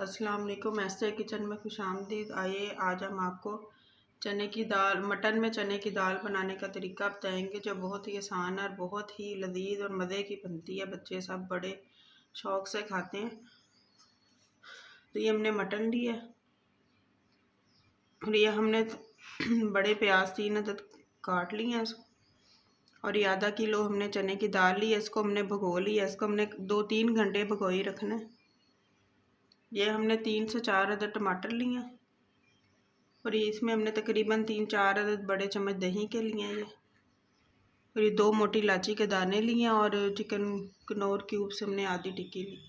अस्सलाम वालेकुम। ऐसे किचन में खुश आमदीद। आइए आज हम आपको चने की दाल, मटन में चने की दाल बनाने का तरीका बताएंगे, जो बहुत ही आसान और बहुत ही लजीज और मज़े की बनती है। बच्चे सब बड़े शौक़ से खाते हैं। तो ये हमने मटन लिया और ये हमने बड़े प्याज 3 अदद काट लिए हैं। और ये आधा किलो हमने चने की दाल ली है, इसको हमने भिगो लिया। इसको हमने 2-3 घंटे भिगोई रखना है। ये हमने 3 से 4 अदद टमाटर लिए हैं और ये इसमें हमने तकरीबन 3-4 अदद बड़े चम्मच दही के लिए हैं। ये और ये 2 मोटी इलायची के दाने लिए हैं और चिकन कनौर क्यूब से हमने आधी टिक्की ली।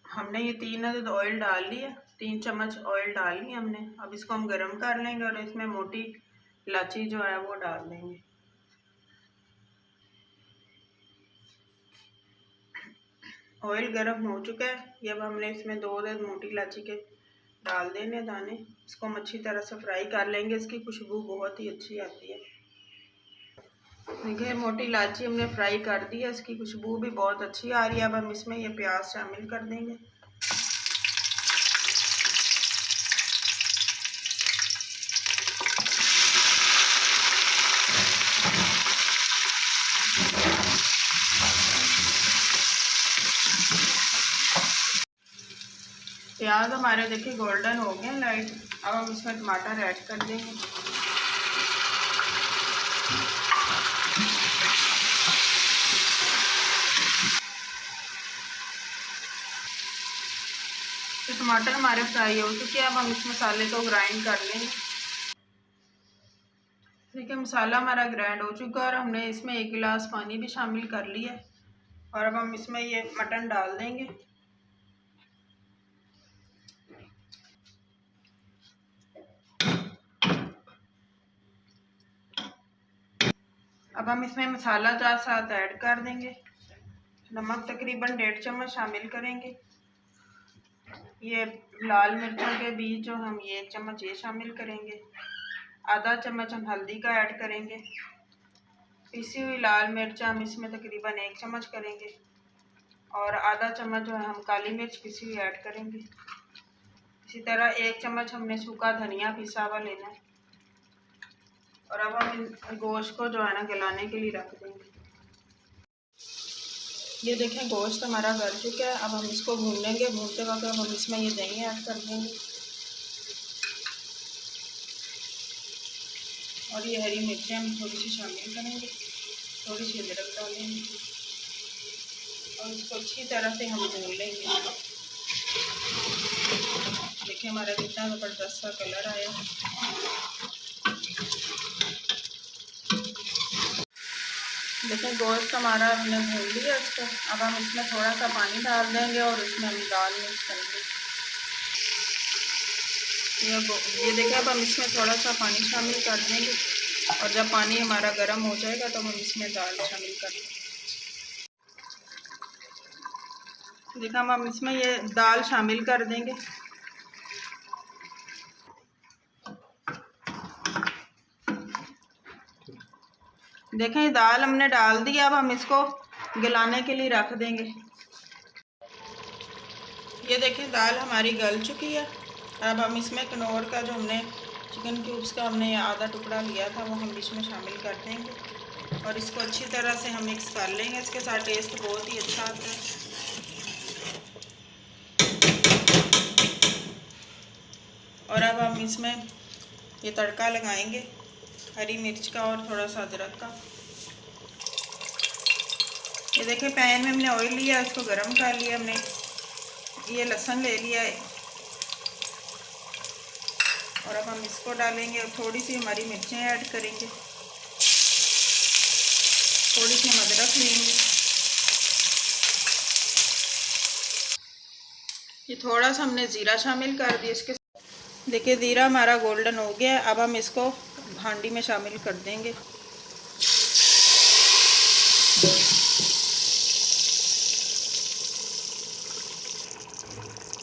हमने ये 3 अदद ऑयल डाल लिया, 3 चम्मच ऑयल डाल लिया हमने। अब इसको हम गरम कर लेंगे और इसमें मोटी इलायची जो है वो डाल देंगे। ऑयल गर्म हो चुका है। ये अब हमने इसमें 2 अदद मोटी इलायची के डाल देने दाने। इसको हम अच्छी तरह से फ्राई कर लेंगे। इसकी खुशबू बहुत ही अच्छी आती है। देखिए मोटी इलायची हमने फ्राई कर दी है, इसकी खुशबू भी बहुत अच्छी आ रही है। अब हम इसमें ये प्याज शामिल कर देंगे। प्याज हमारे देखिए गोल्डन हो गए लाइट। अब हम इसमें टमाटर ऐड कर देंगे। तो टमाटर हमारे फ्राई हो चुके हैं। अब हम इस मसाले को ग्राइंड कर लेंगे। देखिए मसाला हमारा ग्राइंड हो चुका है और हमने इसमें 1 गिलास पानी भी शामिल कर लिया है। और अब हम इसमें ये मटन डाल देंगे। अब हम इसमें मसाला के साथ ऐड कर देंगे। नमक तकरीबन 1.5 चम्मच शामिल करेंगे। ये लाल मिर्चों के बीज जो हम ये 1 चम्मच ये शामिल करेंगे। आधा चम्मच हम हल्दी का ऐड करेंगे। पिसी हुई लाल मिर्च हम इसमें तकरीबन 1 चम्मच करेंगे। और आधा चम्मच जो है हम काली मिर्च पिसी हुई ऐड करेंगे। इसी तरह 1 चम्मच हमने सूखा धनिया पिसा हुआ लेना है। और अब हम गोश्त को जो है ना गलाने के लिए रख देंगे। ये देखें गोश्त हमारा गल चुका है। अब हम इसको भूनेंगे। भूनते वक्त अब हम इसमें ये दही ऐड कर देंगे और ये हरी मिर्चें हम थोड़ी सी शामिल करेंगे। थोड़ी सी अदरक डालेंगे और इसको अच्छी तरह से हम भून लेंगे। देखिए हमारा कितना ज़बरदस्त सा कलर आया। देखिए गोश्त हमारा हमने भून लिया इसको। अब हम इसमें थोड़ा सा पानी डाल देंगे और इसमें हम दाल मिक्स करेंगे। ये देखिए अब हम इसमें थोड़ा सा पानी शामिल कर देंगे और जब पानी हमारा गर्म हो जाएगा तो हम इसमें दाल शामिल कर देंगे। देखिए हम इसमें ये दाल शामिल कर देंगे। देखें दाल हमने डाल दी। अब हम इसको गलाने के लिए रख देंगे। ये देखें दाल हमारी गल चुकी है। अब हम इसमें कनौर का जो हमने चिकन क्यूब्स का हमने आधा टुकड़ा लिया था वो हम इसमें शामिल कर देंगे और इसको अच्छी तरह से हम मिक्स कर लेंगे। इसके साथ टेस्ट बहुत ही अच्छा आता है। और अब हम इसमें ये तड़का लगाएंगे हरी मिर्च का और थोड़ा सा अदरक का। ये देखिए पैन में हमने ऑयल लिया, इसको गरम कर लिया हमने। ये लहसुन ले लिया है और अब हम इसको डालेंगे और थोड़ी सी हमारी मिर्चें ऐड करेंगे। थोड़ी सी हम अदरक लेंगे। ये थोड़ा सा हमने ज़ीरा शामिल कर दिया इसके। देखिए ज़ीरा हमारा गोल्डन हो गया। अब हम इसको हांडी में शामिल कर देंगे।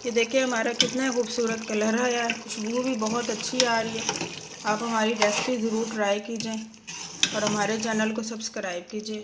ये देखिए हमारा कितना खूबसूरत कलर आया है। खुशबू भी बहुत अच्छी आ रही है। आप हमारी रेसिपी ज़रूर ट्राई कीजिए और हमारे चैनल को सब्सक्राइब कीजिए।